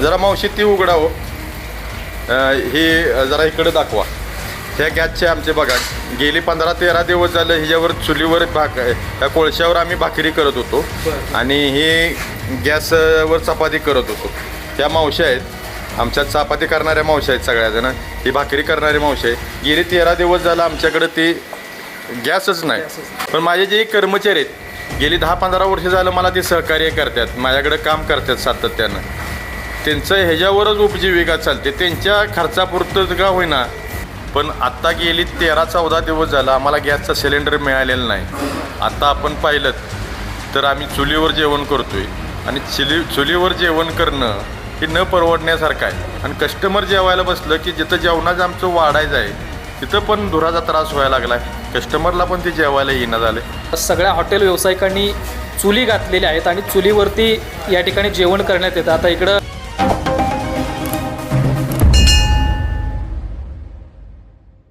जरा मावशी ती उघडा हो. ही जरा इकडे दाखवा. ह्या गॅसचे आमचे बघा गेली 15-13 दिवस झालं ह्याच्यावर चुलीवर त्या कोळशावर आम्ही भाकरी करत होतो आणि ही गॅसवर चपाती करत होतो. त्या मावशी आहेत आमच्यात, चपाती करणाऱ्या मावशी आहेत सगळ्याजण. ही भाकरी करणारी मावशी आहे. गेली 13 दिवस झालं आमच्याकडे ती गॅसच नाही. पण माझे जे कर्मचारी आहेत गेली 10-15 वर्ष झालं मला ते सहकार्य करतात, माझ्याकडे काम करतात सातत्यानं. त्यांचं ह्याच्यावरच उपजीविका चालते, त्यांच्या खर्चापुरतं का होईना. पण आत्ता गेली 13-14 दिवस झालं आम्हाला गॅसचा सिलेंडर मिळालेला नाही. आत्ता आपण पाहिलं तर आम्ही चुलीवर जेवण करतोय आणि चुलीवर जेवण करणं हे न परवडण्यासारखं आहे. आणि कस्टमर जेवायला बसलं की जिथं जेवणाचं आमचं वाढायचं आहे तिथं पण धुराचा त्रास व्हायला लागला आहे. कस्टमरला पण ते जेवायला येणं झालं. सगळ्या हॉटेल व्यावसायिकांनी चुली घातलेल्या आहेत आणि चुलीवरती या ठिकाणी जेवण करण्यात येतं. आता इकडं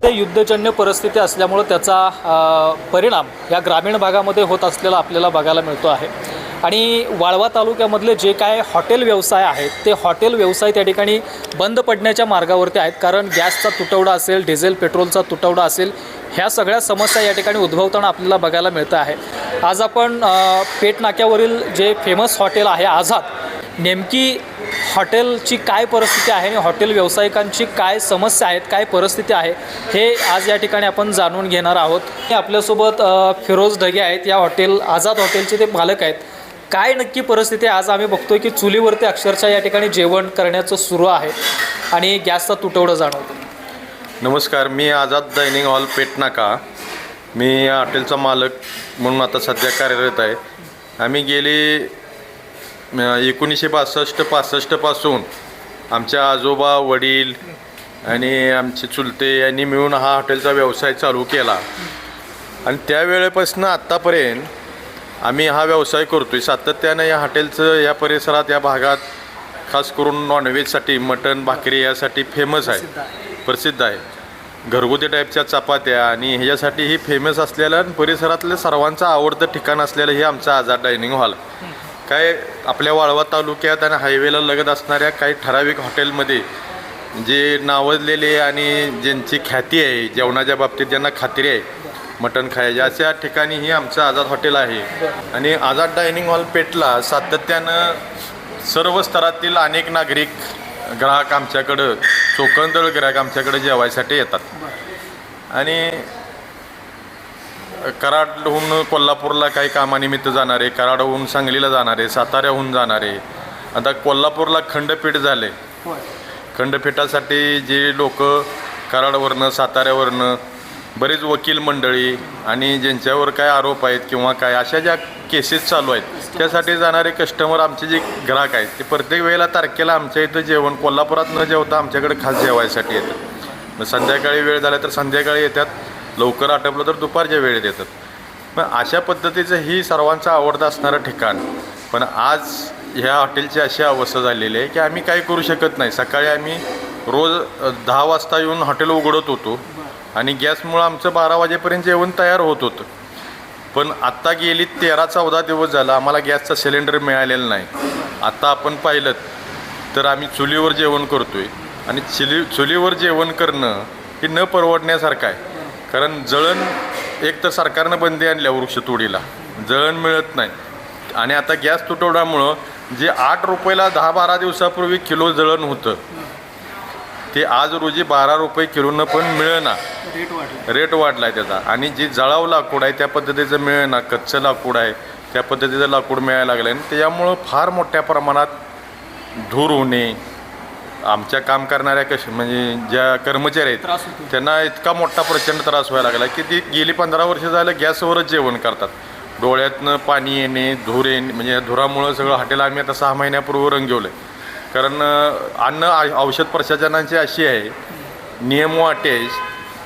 युद्धजन्य परिस्थिती असल्यामुळं त्याचा परिणाम या ग्रामीण भागामध्ये होत असलेला आपल्याला बघायला मिळतो आहे. आणि वाळवा तालुक्यामधले जे काय हॉटेल व्यवसाय आहेत ते हॉटेल व्यवसाय त्या ठिकाणी बंद पडण्याच्या मार्गावरती आहेत. कारण गॅसचा तुटवडा असेल, डिझेल पेट्रोलचा तुटवडा असेल, ह्या सगळ्या समस्या या ठिकाणी उद्भवताना आपल्याला बघायला मिळतं आहे. आज आपण पेठ नाक्यावरील जे फेमस हॉटेल आहे आझाद, नेमकी हॉटेलची काय परिस्थिती आहे आणि हॉटेल व्यावसायिकांची काय समस्या आहेत, काय परिस्थिती आहे, हे आज या ठिकाणी आपण जाणून घेणार आहोत. आपल्यासोबत फिरोज ढगे आहेत, या हॉटेल आझाद हॉटेलचे ते मालक आहेत. काय नक्की परिस्थिती आहे आज आम्ही बघतोय की चुलीवरती अक्षरशः या ठिकाणी जेवण करण्याचं सुरू आहे आणि गॅसचा तुटवडा जाणवतो. नमस्कार, मी आझाद डायनिंग हॉल पेठ नाका, मी या हॉटेलचा मालक म्हणून आता सध्या कार्यरत आहे. आम्ही गेली 1962-65 पासून आमच्या आजोबा, वडील आणि आमचे चुलते यांनी मिळून हा हॉटेलचा व्यवसाय चालू केला आणि त्यावेळेपासून आत्तापर्यंत आम्ही हा व्यवसाय करतो आहे. सातत्यानं या हॉटेलचं या परिसरात, या भागात खास करून नॉनव्हेजसाठी मटण, भाकरी यासाठी फेमस आहे, प्रसिद्ध आहे. घरगुती टाईपच्या चपात्या आणि ह्याच्यासाठी ही फेमस असलेलं परिसरातलं सर्वांचं आवडतं ठिकाण असलेलं हे आमचं आझाद डायनिंग हॉल. काय आपल्या वाळवा तालुक्यात आणि हायवेला लगत असणाऱ्या काही ठराविक हॉटेलमध्ये जे नावाजलेले आणि ज्यांची ख्याती आहे जेवणाच्या बाबतीत, ज्यांना खात्री आहे मटण खायचे, अशा ठिकाणी ही आमचं आझाद हॉटेल आहे. आणि आझाद डायनिंग हॉल पेठला सातत्यानं सर्व स्तरातील अनेक नागरिक, ग्राहक आमच्याकडं, चोकंदळ ग्राहक आमच्याकडे जेवायसाठी येतात. आणि कराडहून कोल्हापूरला काही कामानिमित्त जाणारे, कराडहून सांगलीला जाणारे, साताऱ्याहून जाणारे, आता कोल्हापूरला खंडपीठ झाले. खंडपीठासाठी जे लोक कराडवरनं, साताऱ्यावरनं, बरेच वकील मंडळी आणि ज्यांच्यावर काय आरोप आहेत किंवा काय अशा ज्या केसेस चालू आहेत त्यासाठी जाणारे कस्टमर आमचे जे ग्राहक आहेत ते प्रत्येक वेळेला तारखेला आमच्या इथं जेवण कोल्हापुरात न जेवता आमच्याकडे खास जेवायसाठी येतात. मग संध्याकाळी वेळ झाला तर संध्याकाळी येतात, लवकर आटपलं तर दुपारच्या वेळेत येतात. पण अशा पद्धतीचं ही सर्वांचं आवडतं असणारं ठिकाण. पण आज ह्या हॉटेलची अशी अवस्था झालेली आहे की आम्ही काही करू शकत नाही. सकाळी आम्ही रोज 10 वाजता येऊन हॉटेल उघडत होतो आणि गॅसमुळं आमचं 12 वाजेपर्यंत जेवण तयार होत होतं. पण आत्ता गेली 13-14 दिवस झालं आम्हाला गॅसचा सिलेंडर मिळालेला नाही. आत्ता आपण पाहिलं तर आम्ही चुलीवर जेवण करतो आहे आणि चुलीवर जेवण करणं हे न परवडण्यासारखं आहे. कारण जळण, एक तर सरकारनं बंदी आणल्या वृक्षतोडीला, जळण मिळत नाही. आणि आता गॅस तुटवड्यामुळं जे 8 रुपयाला 10-12 दिवसापूर्वी किलो जळण होतं ते आज रोजी 12 रुपये किलोनं पण मिळेना, रेट वाढला आहे त्याचा. आणि जे जळाव लाकूड आहे त्या पद्धतीचं मिळेना, कच्चं लाकूड आहे त्या पद्धतीचं लाकूड मिळायला लागलं आहे. आणि त्याच्यामुळं फार मोठ्या प्रमाणात धूर होणे, आमच्या काम करणाऱ्या म्हणजे ज्या कर्मचारी आहेत त्यांना इतका मोठा प्रचंड त्रास व्हायला लागला की ती गेली 15 वर्ष झालं गॅसवरच जेवण करतात. डोळ्यातनं पाणी येणे, धूर येणे, म्हणजे धुरामुळं सगळं हॉटेल आम्ही आता 6 महिन्यापूर्वी रंगवलं आहे. कारण अन्न औषध प्रशासनाची अशी आहे नियम अटी आहे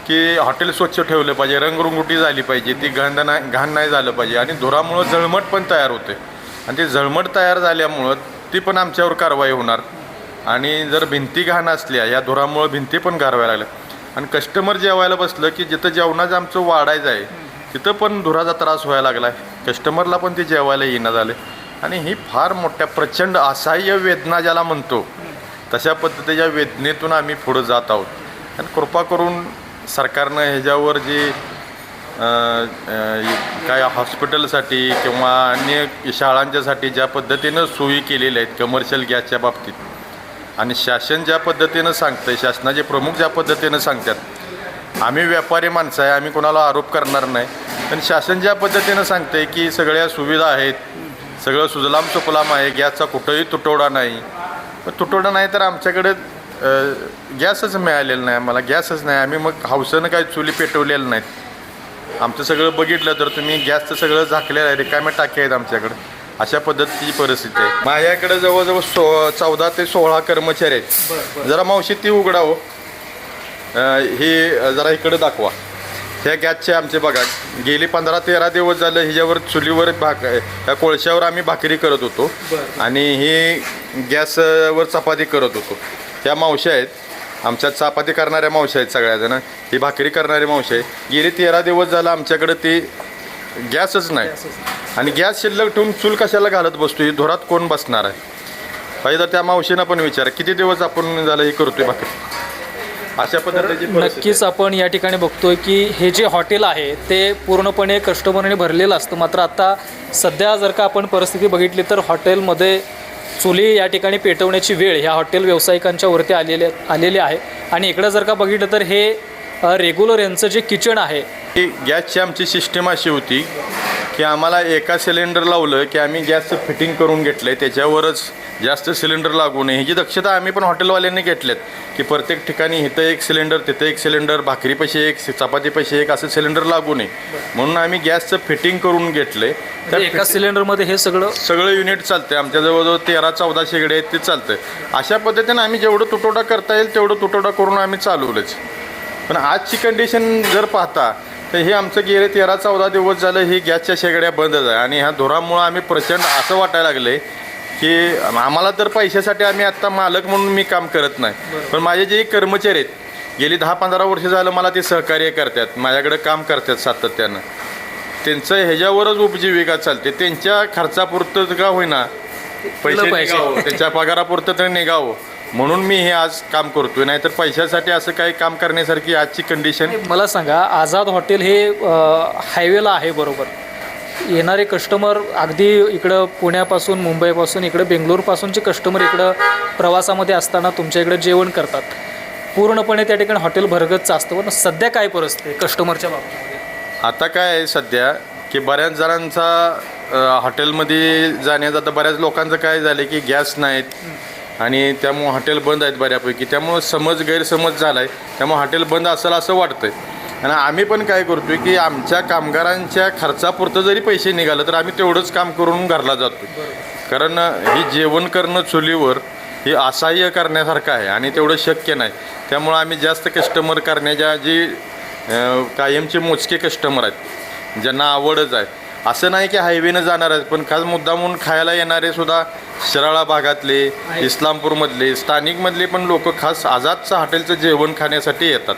की हॉटेल स्वच्छ ठेवलं पाहिजे, रंगरंगोटी झाली पाहिजे, ती घाण नाही झालं पाहिजे. आणि धुरामुळं झळमट पण तयार होते आणि ती झळमट तयार झाल्यामुळं ती पण आमच्यावर कारवाई होणार. आणि जर भिंती घाण असल्या या धुरामुळं भिंती पण गारवायला लागल्या. आणि कस्टमर जेवायला बसलं की जिथं जेवणाचं आमचं वाढायचं आहे तिथं पण धुराचा त्रास व्हायला लागला आहे. कस्टमरला पण ते जेवायला येणं झालं. आणि ही फार मोठ्या प्रचंड असह्य वेदना ज्याला म्हणतो तशा पद्धतीच्या वेदनेतून आम्ही पुढं जात आहोत आणि कृपा करून सरकारनं ह्याच्यावर जे काय हॉस्पिटलसाठी किंवा अन्य शाळांच्यासाठी ज्या पद्धतीनं सोयी केलेल्या आहेत कमर्शियल गॅसच्या बाबतीत आणि शासन ज्या पद्धतीनं सांगतं आहे, शासनाचे प्रमुख ज्या पद्धतीनं सांगतात, आम्ही व्यापारी माणसं आहे, आम्ही कोणाला आरोप करणार नाही, पण शासन ज्या पद्धतीनं सांगतं आहे की सगळ्या सुविधा आहेत, सगळं सुजलाम सुफलाम आहे, गॅसचा कुठंही तुटवडा नाही, पण तुटवडा नाही तर आमच्याकडे गॅसच मिळालेलं नाही, आम्हाला गॅसच नाही, आम्ही मग हौसेनं काही चुली पेटवलेलं नाहीत. आमचं सगळं बघितलं तर तुम्ही गॅसचं सगळं झाकलेलं आहे, रिकाम्या टाक्या आहेत आमच्याकडं. अशा पद्धतीची परिस्थिती आहे. माझ्याकडे जवळजवळ 14 ते 16 कर्मचारी आहेत. जरा मावशी ती उघडावं, हे जरा इकडे दाखवा. ह्या गॅसचे आमचे बघा गेली 15-13 दिवस झालं ह्याच्यावर चुलीवर ह्या कोळशावर आम्ही भाकरी करत होतो आणि हे गॅसवर चपाती करत होतो. ह्या मावश्या आहेत आमच्या, चपाती करणाऱ्या मावश्या आहेत सगळ्याजण, ही भाकरी करणारे मावशी आहे. गेली 13 दिवस झालं आमच्याकडे ते गॅसच नाही आणि गॅस शिल्लक ठेवून चूल कशाला घालत बसतो, ही धुरात कोण बसणार आहे? पाहिजे तर त्या मावशीनं पण विचार किती दिवस आपण झालं हे करतोय भाकरी. अशा पद्धतीची नक्कीच आपण या ठिकाणी बघतोय की हे जे हॉटेल आहे ते पूर्णपणे कस्टमरने भरलेलं असतं. मात्र आता सध्या जर का आपण परिस्थिती बघितली तर हॉटेलमध्ये चुली या ठिकाणी पेटवण्याची वेळ ह्या हॉटेल व्यावसायिकांच्या वरती आलेली आहे. आणि इकडं जर का बघितलं तर हे रेग्युलर यांचं जे किचन आहे, ही गॅसची आमची सिस्टीम अशी होती की आम्हाला एका सिलेंडर लावलं की आम्ही गॅसचं फिटिंग करून घेतलं आहे, त्याच्यावरच जास्त सिलेंडर लागू नये ह्याची दक्षता आम्ही पण हॉटेलवाल्यांनी घेतल्यात की प्रत्येक ठिकाणी इथं एक सिलेंडर, तिथं एक सिलेंडर, भाकरीपाशी एक, चपातीपाशी एक, असं सिलेंडर लागू नये म्हणून आम्ही गॅसचं फिटिंग करून घेतलं आहे. तर एका सिलेंडरमध्ये हे सगळं युनिट चालतं. आमच्या जवळजवळ 13-14 शेगडे आहेत, ते चालतं. अशा पद्धतीनं आम्ही जेवढं तुटवडा करता येईल तेवढं तुटवडा करून आम्ही चालवलंच. पण आजची कंडिशन जर पाहता तर हे आमचं गेले 13-14 दिवस झालं ही गॅसच्या शेगड्या बंदच आहे आणि ह्या धुरामुळं आम्ही प्रचंड असं वाटायला लागले की आम्हाला तर पैशासाठी आम्ही आत्ता मालक म्हणून मी काम करत नाही, पण माझे जे कर्मचारी आहेत गेली 10-15 वर्ष झालं मला ते सहकार्य करतात, माझ्याकडे काम करतात सातत्यानं, त्यांचं ह्याच्यावरच उपजीविका चालते. त्यांच्या खर्चापुरतं का होईना पैसे निघावं, त्यांच्या पगारापुरतं तरी निघावं म्हणून मी हे आज काम करतोय. नाहीतर पैशासाठी असं काही काम करण्यासारखी आजची कंडिशन. मला सांगा, आझाद हॉटेल हे हायवेला आहे बरोबर, येणारे कस्टमर अगदी इकडं पुण्यापासून, मुंबईपासून, इकडं बेंगलोरपासूनचे कस्टमर इकडं प्रवासामध्ये असताना तुमच्या इकडं जेवण करतात. पूर्णपणे त्या ठिकाणी हॉटेल भरगतच असतं. पण सध्या काय परिस्थिती आहे कस्टमरच्या बाबतीमध्ये? आता काय आहे सध्या की बऱ्याच जणांचा हॉटेलमध्ये जाण्याचा, तर बऱ्याच लोकांचं काय झालं की गॅस नाहीत आणि त्यामुळं हॉटेल बंद आहेत बऱ्यापैकी, त्यामुळं गैरसमज झाला आहे, त्यामुळं हॉटेल बंद असेल असं वाटतं आहे. आणि आम्ही पण काय करतो की आमच्या कामगारांच्या खर्चापुरतं जरी पैसे निघालं तर आम्ही तेवढंच काम करून घरला जातो. कारण ही जेवण करणं चुलीवर हे असह्य करण्यासारखं आहे आणि तेवढं शक्य नाही. त्यामुळं आम्ही जास्त कस्टमर करण्याच्या जी कायमचे मोजके कस्टमर आहेत ज्यांना आवडच आहे, असं नाही की हायवेनं जाणार आहेत, पण खास मुद्दा म्हणून खायला येणारे सुद्धा शिराळा भागातले, इस्लामपूरमधले, स्थानिकमधले पण लोक खास आझादचं हॉटेलचं जेवण खाण्यासाठी येतात.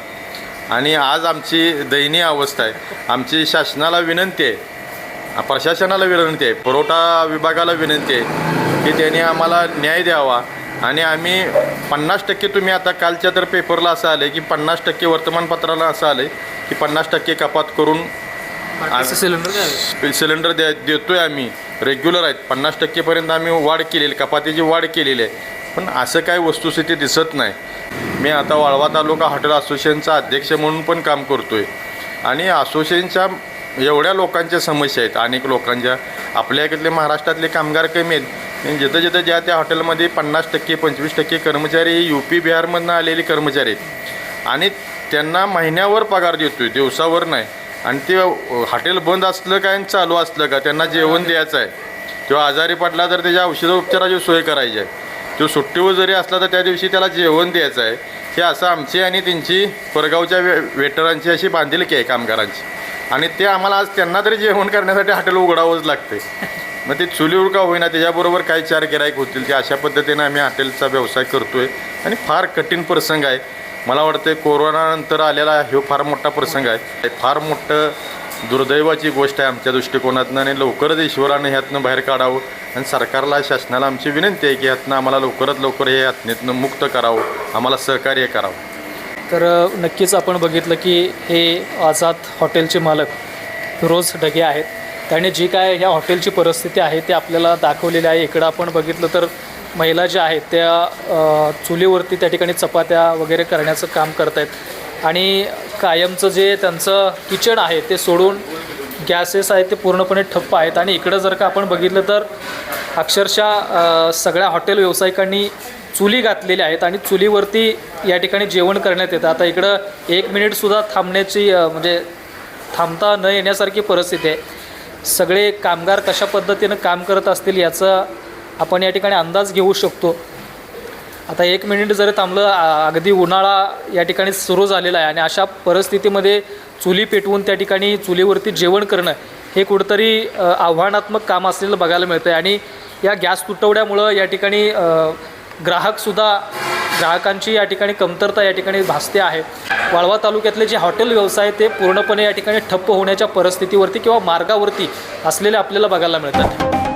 आणि आज आमची दयनीय अवस्था आहे. आमची शासनाला विनंती आहे, प्रशासनाला विनंती आहे, पुरवठा विभागाला विनंती आहे की त्यांनी आम्हाला न्याय द्यावा. आणि आम्ही 50% तुम्ही आता कालच्या तर पेपरला असं आलं की 50% वर्तमानपत्राला असं आलं की 50% कपात करून सिलेंडर देतोय आम्ही, रेग्युलर आहेत. 50%पर्यंत आम्ही वाढ केलेली, कपातीची वाढ केलेली आहे. पण असं काही वस्तुस्थिती दिसत नाही. मी आता वाळवा तालुका हॉटेल असोसिएशनचा अध्यक्ष म्हणून पण काम करतो आहे आणि असोसिएशनच्या एवढ्या लोकांच्या समस्या आहेत, अनेक लोकांच्या. आपल्या इकडले महाराष्ट्रातले कामगार कमी आहेत. जिथं जिथं ज्या त्या हॉटेलमध्ये 50% 25% कर्मचारी UP बिहारमधनं आलेले कर्मचारी आहेत आणि त्यांना महिन्यावर पगार देतो आहे, दिवसावर नाही. आणि ते हॉटेल बंद असलं काय आणि चालू असलं का त्यांना जेवण द्यायचं आहे. किंवा आजारी पडला तर त्याच्या औषधोपचाराची सोय करायची आहे. तो सुट्टीवर जरी असला तर त्या दिवशी त्याला जेवण द्यायचं आहे. हे असं आमची आणि त्यांची परगावच्या वेटरांची अशी बांधिलकी आहे कामगारांची. आणि ते आम्हाला आज त्यांना तरी जेवण करण्यासाठी हॉटेल उघडावंच लागते. मग ते चुलीवर का होईना त्याच्याबरोबर काही 4 गिराईक होतील ते अशा पद्धतीनं आम्ही हॉटेलचा व्यवसाय करतो आहे. आणि फार कठीण प्रसंग आहे. मला वाटतं कोरोनानंतर आलेला हा फार मोठा प्रसंग आहे. फार मोठं दुर्दैवाची गोष्ट आहे आमच्या दृष्टिकोनातनं आणि लवकरच ईश्वरानं ह्यातनं बाहेर काढावं आणि सरकारला शासनाला आमची विनंती आहे की ह्यातनं आम्हाला लवकरात लवकर हे यातनेतनं मुक्त करावं, आम्हाला सहकार्य करावं. तर नक्कीच आपण बघितलं की हे आझाद हॉटेलचे मालक फिरोज ढगे आहेत. त्याने जी काय ह्या हॉटेलची परिस्थिती आहे ते आपल्याला दाखवलेली आहे. इकडं आपण बघितलं तर महिला ज्या आहेत त्या चुलीवरती त्या ठिकाणी चपात्या वगैरे करण्याचं काम करत आहेत आणि कायमचं जे त्यांचं किचन आहे ते सोडून गॅसेस आहेत ते पूर्णपणे ठप्प आहेत. आणि इकडं जर का आपण बघितलं तर अक्षरशः सगळ्या हॉटेल व्यावसायिकांनी चुली घातलेल्या आहेत आणि चुलीवरती या ठिकाणी जेवण करण्यात येतं. आता इकडं 1 मिनिटसुद्धा थांबण्याची म्हणजे थांबता न येण्यासारखी परिस्थिती आहे. सगळे कामगार कशा पद्धतीनं काम करत असतील याचा आपण या ठिकाणी अंदाज घेऊ शकतो. आता 1 मिनिट जरी थांबलं, अगदी उन्हाळा या ठिकाणी सुरू झालेला आहे आणि अशा परिस्थितीमध्ये चुली पेटवून त्या ठिकाणी चुलीवरती जेवण करणं हे कुठंतरी आव्हानात्मक काम असलेलं बघायला मिळतं आहे. आणि या गॅस तुटवड्यामुळं या ठिकाणी ग्राहकांची या ठिकाणी कमतरता या ठिकाणी भासते आहे. वाळवा तालुक्यातले जे हॉटेल व्यवसाय ते पूर्णपणे या ठिकाणी ठप्प होण्याच्या परिस्थितीवरती किंवा मार्गावरती असलेले आपल्याला बघायला मिळतात.